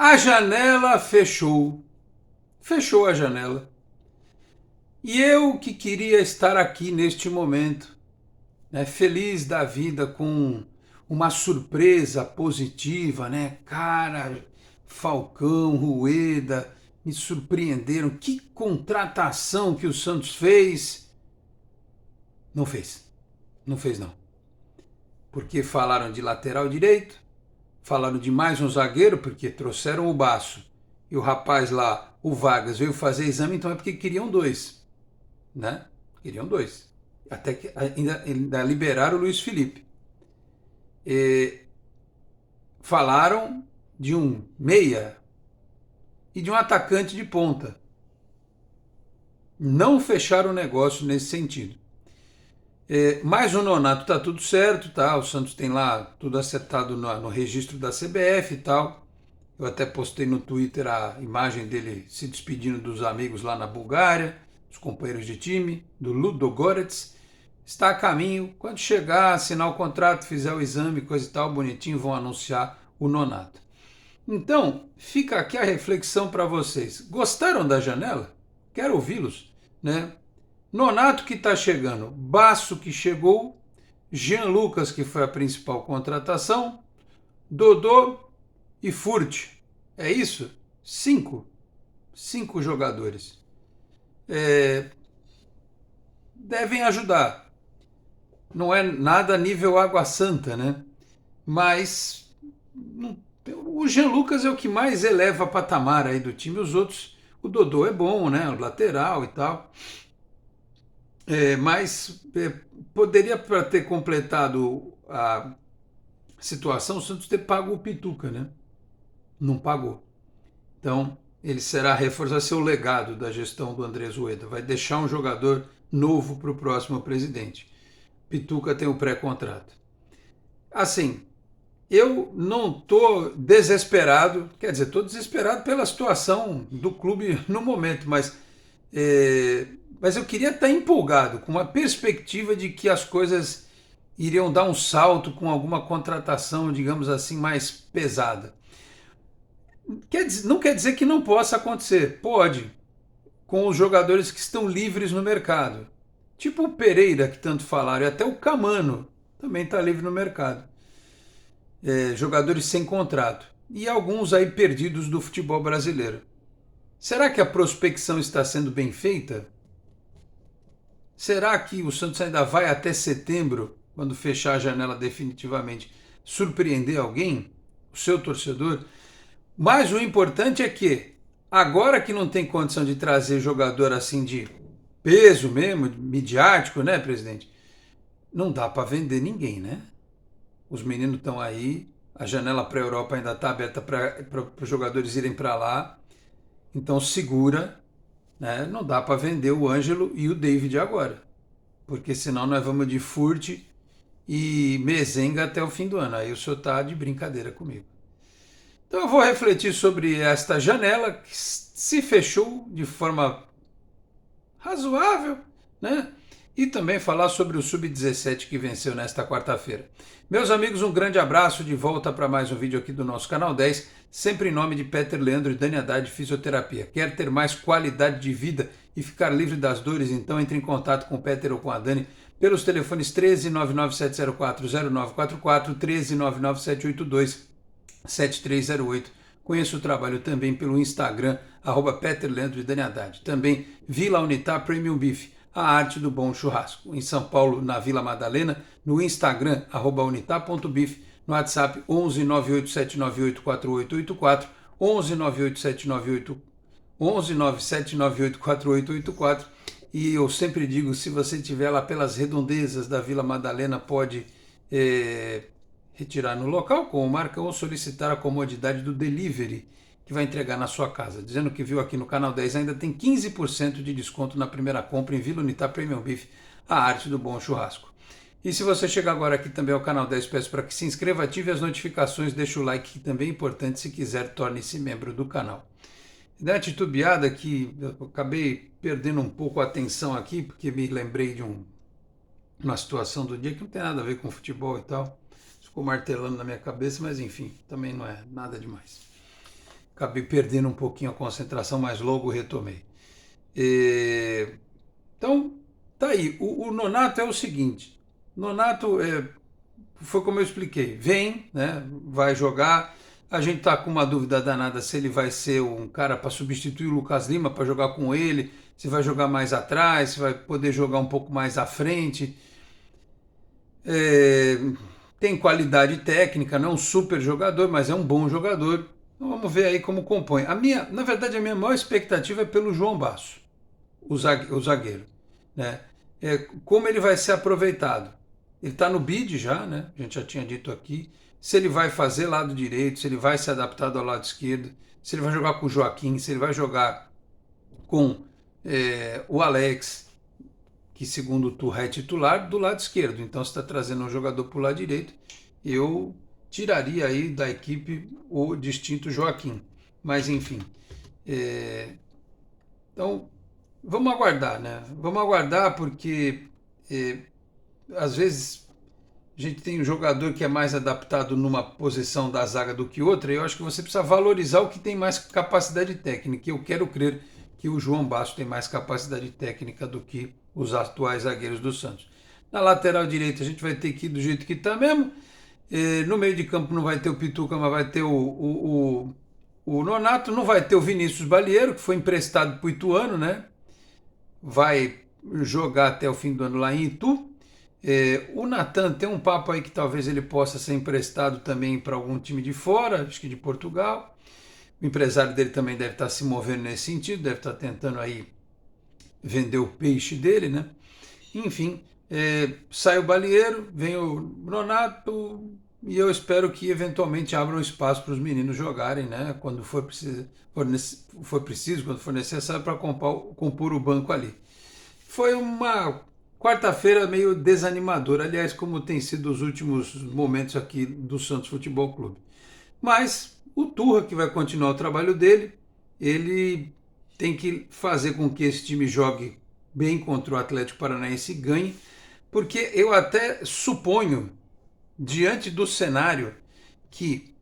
A janela fechou. Fechou a janela. E eu que queria estar aqui neste momento, né, feliz da vida com uma surpresa positiva, né? Cara, Falcão, Rueda, me surpreenderam. Que contratação que o Santos fez. Não fez. Não fez, não. Porque falaram de lateral direito, falaram de mais um zagueiro, porque trouxeram o Baço. E o rapaz lá, o Vargas, veio fazer exame, então é porque queriam dois, né? Queriam dois. Até que ainda liberaram o Luiz Felipe. E falaram de um meia e de um atacante de ponta. Não fecharam o negócio nesse sentido. Mas o Nonato tá tudo certo, tá? O Santos tem lá tudo acertado no registro da CBF e tal. Eu até postei no Twitter a imagem dele se despedindo dos amigos lá na Bulgária, dos companheiros de time, do Ludogorets. Está a caminho. Quando chegar, assinar o contrato, fizer o exame, coisa e tal, bonitinho, vão anunciar o Nonato. Então, fica aqui a reflexão para vocês. Gostaram da janela? Quero ouvi-los, né? Nonato que está chegando, Baço que chegou, Jean Lucas que foi a principal contratação, Dodô e Furt. É isso? Cinco jogadores. Devem ajudar. Não é nada nível Água Santa, né? Mas o Jean Lucas é o que mais eleva a patamar aí do time. Os outros, o Dodô é bom, né? O lateral e tal. Mas poderia, para ter completado a situação, o Santos ter pago o Pituca, né? Não pagou. Então, ele será reforçar seu legado da gestão do Andrés Rueda. Vai deixar um jogador novo para o próximo presidente. Pituca tem o pré-contrato. Assim, eu não estou desesperado, quer dizer, estou desesperado pela situação do clube no momento, mas eu queria estar empolgado, com uma perspectiva de que as coisas iriam dar um salto com alguma contratação, digamos assim, mais pesada. Não quer dizer que não possa acontecer, pode, com os jogadores que estão livres no mercado. Tipo o Pereira, que tanto falaram, e até o Camano também está livre no mercado. Jogadores sem contrato. E alguns aí perdidos do futebol brasileiro. Será que a prospecção está sendo bem feita? Será que o Santos ainda vai até setembro, quando fechar a janela definitivamente, surpreender alguém? O seu torcedor? Mas o importante é que, agora que não tem condição de trazer jogador assim de peso mesmo, midiático, né, presidente? Não dá para vender ninguém, né? Os meninos estão aí, a janela para a Europa ainda está aberta para os jogadores irem para lá, então segura, né? Não dá para vender o Ângelo e o David agora, porque senão nós vamos de Furt e Mezenga até o fim do ano. Aí o senhor está de brincadeira comigo. Então eu vou refletir sobre esta janela que se fechou de forma razoável, né? E também falar sobre o Sub-17 que venceu nesta quarta-feira. Meus amigos, um grande abraço, de volta para mais um vídeo aqui do nosso canal 10, sempre em nome de Peter Leandro e Dani Haddad Fisioterapia. Quer ter mais qualidade de vida e ficar livre das dores? Então entre em contato com o Peter ou com a Dani pelos telefones 13 99704 0944, 13 99782 7308. Conheça o trabalho também pelo Instagram, Peter Leandro e Dani Haddad. Também Vila Unitar Premium Beef, a arte do bom churrasco. Em São Paulo, na Vila Madalena, no Instagram, @unitar.beef, no WhatsApp 11 98798 4884, 11 98798 11 9798 4884. E eu sempre digo, se você estiver lá pelas redondezas da Vila Madalena, pode retirar no local com marca ou solicitar a comodidade do delivery, que vai entregar na sua casa. Dizendo que viu aqui no canal 10, ainda tem 15% de desconto na primeira compra em Vila Unitar Premium Beef, a arte do bom churrasco. E se você chegar agora aqui também ao canal 10, peço para que se inscreva, ative as notificações, deixe o like, que também é importante. Se quiser, torne-se membro do canal. Da titubeada que eu acabei perdendo um pouco a atenção aqui, porque me lembrei de uma situação do dia que não tem nada a ver com futebol e tal. Ficou martelando na minha cabeça, mas enfim, também não é nada demais. acabei perdendo um pouquinho a concentração, mas logo retomei. Então, tá aí. O Nonato é o seguinte: Nonato foi como eu expliquei, vem, né, vai jogar. A gente está com uma dúvida danada se ele vai ser um cara para substituir o Lucas Lima, para jogar com ele, se vai jogar mais atrás, se vai poder jogar um pouco mais à frente. Tem qualidade técnica, não é um super jogador, mas é um bom jogador. Então vamos ver aí como compõe. Na verdade, a minha maior expectativa é pelo João Basso, o zagueiro, né? Como ele vai ser aproveitado. Ele está no bid já, né? A gente já tinha dito aqui. Se ele vai fazer lado direito, se ele vai se adaptar ao lado esquerdo, se ele vai jogar com o Joaquim, se ele vai jogar com o Alex, que segundo o Turra é titular, do lado esquerdo. Então, se está trazendo um jogador para o lado direito, eu tiraria aí da equipe o distinto Joaquim. Mas, enfim. Então, vamos aguardar, né? Vamos aguardar porque às vezes a gente tem um jogador que é mais adaptado numa posição da zaga do que outra, e eu acho que você precisa valorizar o que tem mais capacidade técnica. Eu quero crer que o João Basso tem mais capacidade técnica do que os atuais zagueiros do Santos. Na lateral direita a gente vai ter que ir do jeito que está mesmo. No meio de campo não vai ter o Pituca, mas vai ter o Nonato. Não vai ter o Vinícius Balieiro, que foi emprestado para o Ituano, né? Vai jogar até o fim do ano lá em Itu. O Natan tem um papo aí que talvez ele possa ser emprestado também para algum time de fora, acho que de Portugal. O empresário dele também deve estar se movendo nesse sentido, deve estar tentando aí vender o peixe dele, né? Enfim, sai o Balieiro, vem o Nonato e eu espero que eventualmente abram espaço para os meninos jogarem, né? Quando for preciso, quando for necessário para compor o banco ali. Foi uma quarta-feira meio desanimadora, aliás, como tem sido os últimos momentos aqui do Santos Futebol Clube. Mas o Turra, que vai continuar o trabalho dele, ele tem que fazer com que esse time jogue bem contra o Atlético Paranaense e ganhe, porque eu até suponho, diante do cenário, que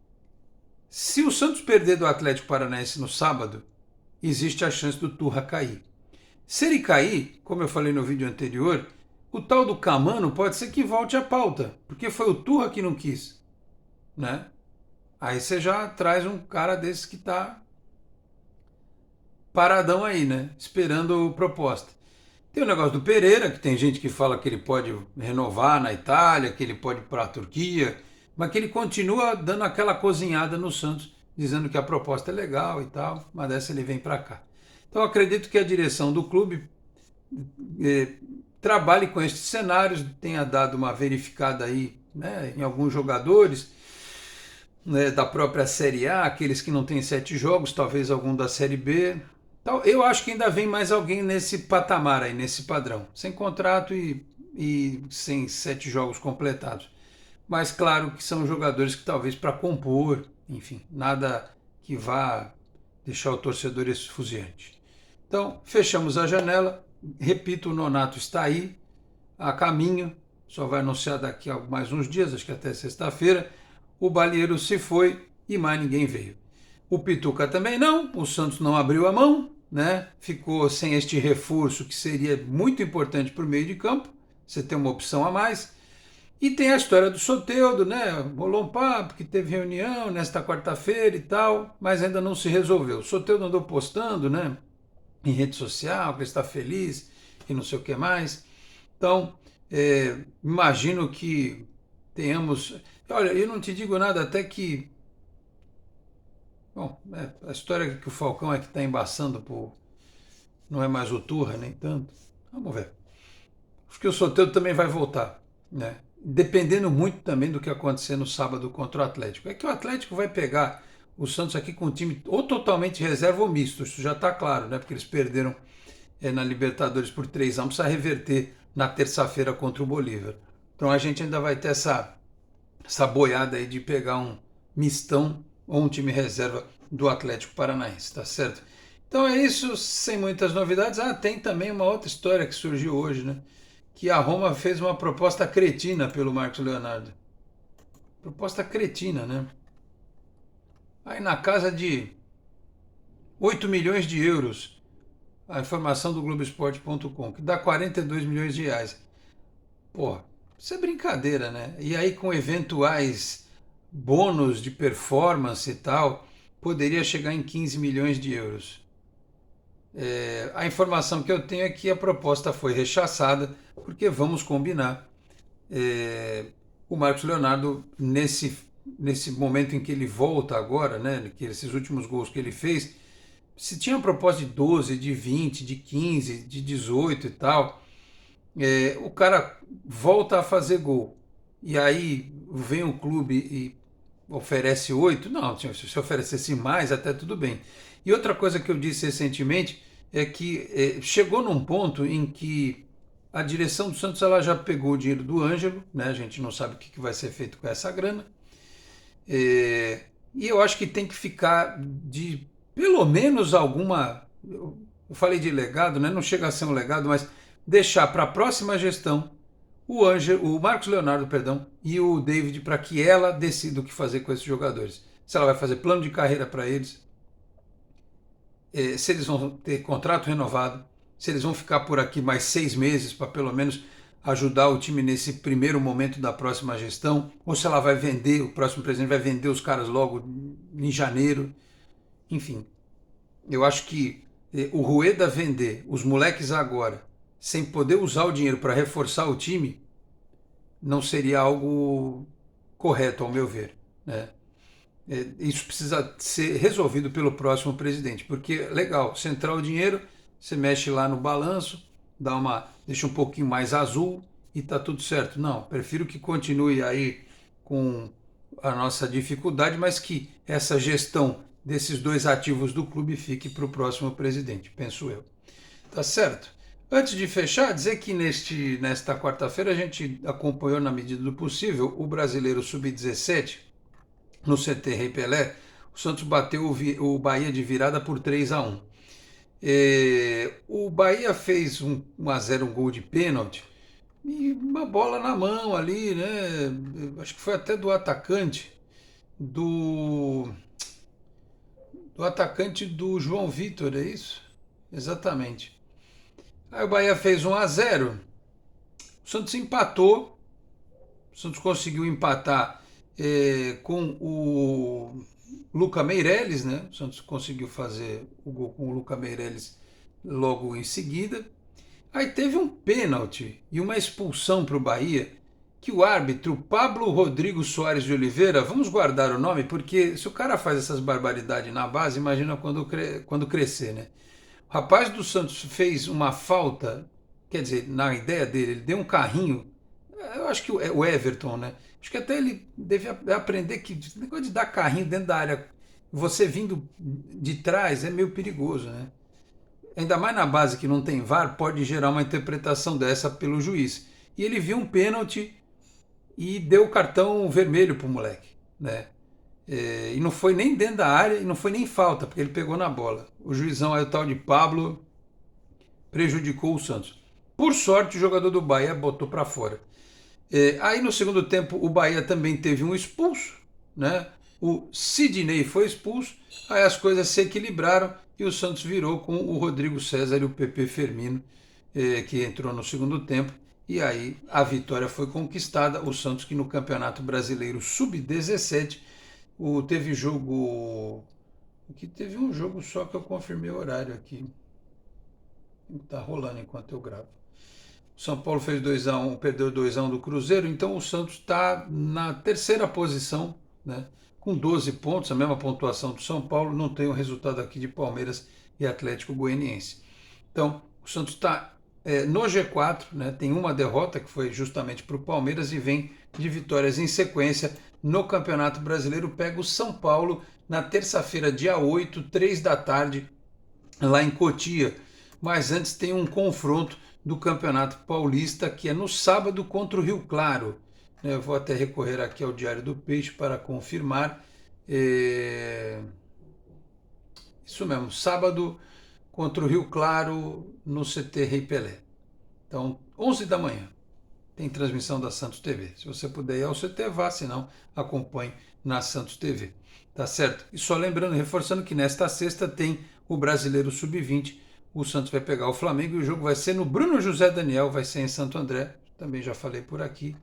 se o Santos perder do Atlético Paranaense no sábado, existe a chance do Turra cair. Se ele cair, como eu falei no vídeo anterior, o tal do Camano pode ser que volte à pauta, porque foi o Turra que não quis, né? Aí você já traz um cara desse que está paradão aí, né? Esperando proposta. Tem o negócio do Pereira, que tem gente que fala que ele pode renovar na Itália, que ele pode ir para a Turquia, mas que ele continua dando aquela cozinhada no Santos, dizendo que a proposta é legal e tal, mas dessa ele vem para cá. Então eu acredito que a direção do clube trabalhe com estes cenários, tenha dado uma verificada aí, né, em alguns jogadores, né, da própria Série A, aqueles que não têm 7 jogos, talvez algum da Série B. Então, eu acho que ainda vem mais alguém nesse patamar aí, nesse padrão, sem contrato e sem 7 jogos completados. Mas claro que são jogadores que talvez para compor, enfim, nada que vá deixar o torcedor esfuziante. Então, fechamos a janela. Repito, o Nonato está aí, a caminho, só vai anunciar daqui a mais uns dias, acho que até sexta-feira. O Balieiro se foi e mais ninguém veio. O Pituca também não, o Santos não abriu a mão, né? Ficou sem este reforço que seria muito importante para o meio de campo, você tem uma opção a mais. E tem a história do Soteldo, né? Rolou um papo que teve reunião nesta quarta-feira e tal, mas ainda não se resolveu. O Soteldo andou postando, né, em rede social, que ele está feliz e não sei o que mais. Então, imagino que tenhamos... Olha, eu não te digo nada até que... Bom, a história que o Falcão é que está embaçando por... Não é mais o Turra, nem tanto. Vamos ver. Acho que o Soteldo também vai voltar, né? Dependendo muito também do que acontecer no sábado contra o Atlético. É que o Atlético vai pegar o Santos aqui com um time ou totalmente reserva ou misto, isso já está claro, né? Porque eles perderam na Libertadores por 3-1, precisa reverter na terça-feira contra o Bolívar. Então a gente ainda vai ter essa boiada aí de pegar um mistão ou um time reserva do Atlético Paranaense, tá certo? Então é isso, sem muitas novidades. Tem também uma outra história que surgiu hoje, né? Que a Roma fez uma proposta cretina pelo Marcos Leonardo. Proposta cretina, né? Aí na casa de 8 milhões de euros. A informação do Globoesporte.com, que dá 42 milhões de reais. Pô, isso é brincadeira, né? E aí com eventuais bônus de performance e tal, poderia chegar em 15 milhões de euros. A informação que eu tenho é que a proposta foi rechaçada, porque vamos combinar. O Marcos Leonardo, nesse momento em que ele volta agora, né, que esses últimos gols que ele fez, se tinha uma proposta de 12, de 20, de 15, de 18 e tal, o cara volta a fazer gol. E aí vem o clube e oferece 8. Não, se oferecesse mais, até tudo bem. E outra coisa que eu disse recentemente é que chegou num ponto em que a direção do Santos ela já pegou o dinheiro do Ângelo, né? A gente não sabe o que vai ser feito com essa grana. E eu acho que tem que ficar de pelo menos alguma. Eu falei de legado, né? Não chega a ser um legado, mas deixar para a próxima gestão o Marcos Leonardo, perdão, e o David para que ela decida o que fazer com esses jogadores. Se ela vai fazer plano de carreira para eles, se eles vão ter contrato renovado, se eles vão ficar por aqui mais 6 meses para pelo menos ajudar o time nesse primeiro momento da próxima gestão, ou se ela vai vender, o próximo presidente vai vender os caras logo em janeiro. Enfim, eu acho que o Rueda vender os moleques agora, sem poder usar o dinheiro para reforçar o time, não seria algo correto, ao meu ver, né? Isso precisa ser resolvido pelo próximo presidente, porque legal, você entrar o dinheiro, você mexe lá no balanço, deixa um pouquinho mais azul e tá tudo certo. Não, prefiro que continue aí com a nossa dificuldade, mas que essa gestão desses dois ativos do clube fique para o próximo presidente, penso eu. Tá certo? Antes de fechar, dizer que nesta quarta-feira a gente acompanhou na medida do possível o Brasileiro Sub-17 no CT Rei Pelé. O Santos bateu o Bahia de virada por 3-1. O Bahia fez 1-0, um gol de pênalti e uma bola na mão ali, né? Acho que foi até do atacante do atacante do João Vitor, é isso? Exatamente. Aí o Bahia fez 1-0, o Santos empatou, o Santos conseguiu empatar com o Luca Meireles, né? O Santos conseguiu fazer o gol com o Luca Meireles logo em seguida. Aí teve um pênalti e uma expulsão para o Bahia, que o árbitro Pablo Rodrigo Soares de Oliveira, vamos guardar o nome, porque se o cara faz essas barbaridades na base, imagina quando crescer, né? O rapaz do Santos fez uma falta, quer dizer, na ideia dele, ele deu um carrinho, eu acho que o Everton, né? Acho que até ele deve aprender que o negócio de dar carrinho dentro da área, você vindo de trás, é meio perigoso, né? Ainda mais na base que não tem VAR, pode gerar uma interpretação dessa pelo juiz. E ele viu um pênalti e deu o cartão vermelho pro moleque, né? E não foi nem dentro da área e não foi nem falta, porque ele pegou na bola. O juizão aí, o tal de Pablo, prejudicou o Santos. Por sorte, o jogador do Bahia botou para fora. Aí no segundo tempo, o Bahia também teve um expulso, né? O Sidney foi expulso, aí as coisas se equilibraram e o Santos virou com o Rodrigo César e o Pepe Firmino, que entrou no segundo tempo. E aí a vitória foi conquistada. O Santos, que no Campeonato Brasileiro Sub-17 teve jogo. Aqui teve um jogo só que eu confirmei o horário aqui. Tá rolando enquanto eu gravo. O São Paulo fez 2-1, perdeu 2-1 do Cruzeiro, então o Santos está na terceira posição, né? Com 12 pontos, a mesma pontuação do São Paulo. Não tem o resultado aqui de Palmeiras e Atlético Goianiense. Então, o Santos está no G4, né? Tem uma derrota que foi justamente para o Palmeiras e vem de vitórias em sequência no Campeonato Brasileiro. Pega o São Paulo na terça-feira, dia 8, 3 da tarde, lá em Cotia. Mas antes tem um confronto do Campeonato Paulista, que é no sábado contra o Rio Claro. Eu vou até recorrer aqui ao Diário do Peixe para confirmar. Isso mesmo, sábado contra o Rio Claro no CT Rei Pelé. Então, 11 da manhã, tem transmissão da Santos TV. Se você puder ir ao CT, vá, se não, acompanhe na Santos TV. Tá certo? E só lembrando, reforçando que nesta sexta tem o Brasileiro Sub-20. O Santos vai pegar o Flamengo e o jogo vai ser no Bruno José Daniel, vai ser em Santo André, também já falei por aqui.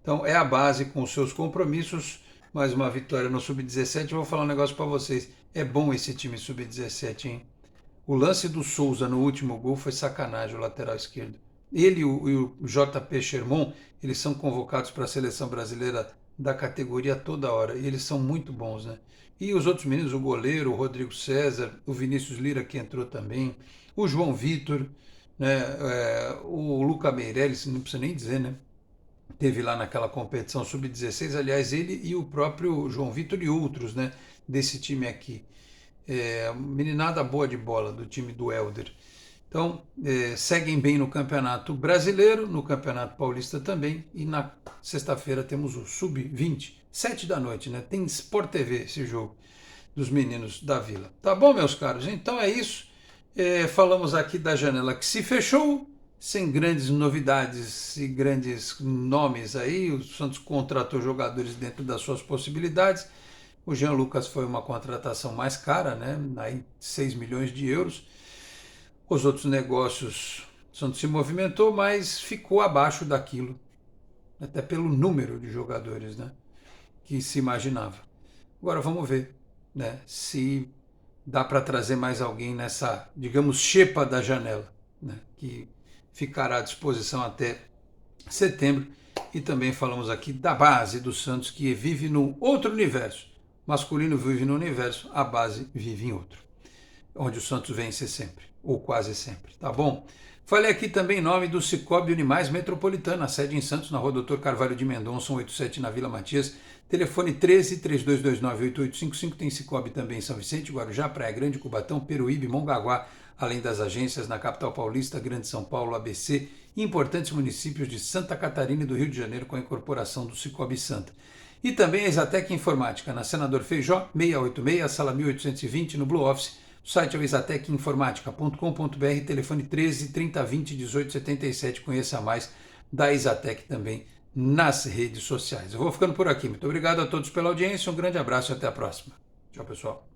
Então é a base com os seus compromissos, mais uma vitória no Sub-17. Vou falar um negócio para vocês, é bom esse time Sub-17, hein? O lance do Souza no último gol foi sacanagem, o lateral esquerdo. Ele e o JP Sherman, eles são convocados para a seleção brasileira da categoria toda hora, e eles são muito bons, né? E os outros meninos, o goleiro, o Rodrigo César, o Vinícius Lira que entrou também, o João Vitor, né? O Luca Meirelles, não precisa nem dizer, né? Teve lá naquela competição Sub-16, aliás, ele e o próprio João Vitor e outros, né? Desse time aqui. Meninada boa de bola do time do Helder. Então, seguem bem no Campeonato Brasileiro, no Campeonato Paulista também, e na sexta-feira temos o Sub-20, 7 da noite, né? Tem Sport TV esse jogo dos meninos da Vila. Tá bom, meus caros? Então é isso. Falamos aqui da janela que se fechou, sem grandes novidades e grandes nomes aí. O Santos contratou jogadores dentro das suas possibilidades. O Jean Lucas foi uma contratação mais cara, né? Aí 6 milhões de euros. Os outros negócios, o Santos se movimentou, mas ficou abaixo daquilo, até pelo número de jogadores, né, que se imaginava. Agora vamos ver, né, se dá para trazer mais alguém nessa, digamos, xepa da janela, né, que ficará à disposição até setembro. E também falamos aqui da base do Santos, que vive num outro universo. O masculino vive num universo, a base vive em outro, onde o Santos vence sempre, ou quase sempre, tá bom? Falei aqui também em nome do Cicobi Unimais Metropolitana, sede em Santos, na rua Doutor Carvalho de Mendonça, 187, na Vila Matias. Telefone 13-3229-8855, tem Cicobi também em São Vicente, Guarujá, Praia Grande, Cubatão, Peruíbe, Mongaguá, além das agências na capital paulista, Grande São Paulo, ABC, e importantes municípios de Santa Catarina e do Rio de Janeiro, com a incorporação do Cicobi Santa. E também a Exatec Informática, na Senador Feijó, 686, sala 1820, no Blue Office. O site é o exatecinformatica.com.br, telefone 13 30 20 18 77. Conheça mais da Exatec também nas redes sociais. Eu vou ficando por aqui. Muito obrigado a todos pela audiência, um grande abraço e até a próxima. Tchau, pessoal.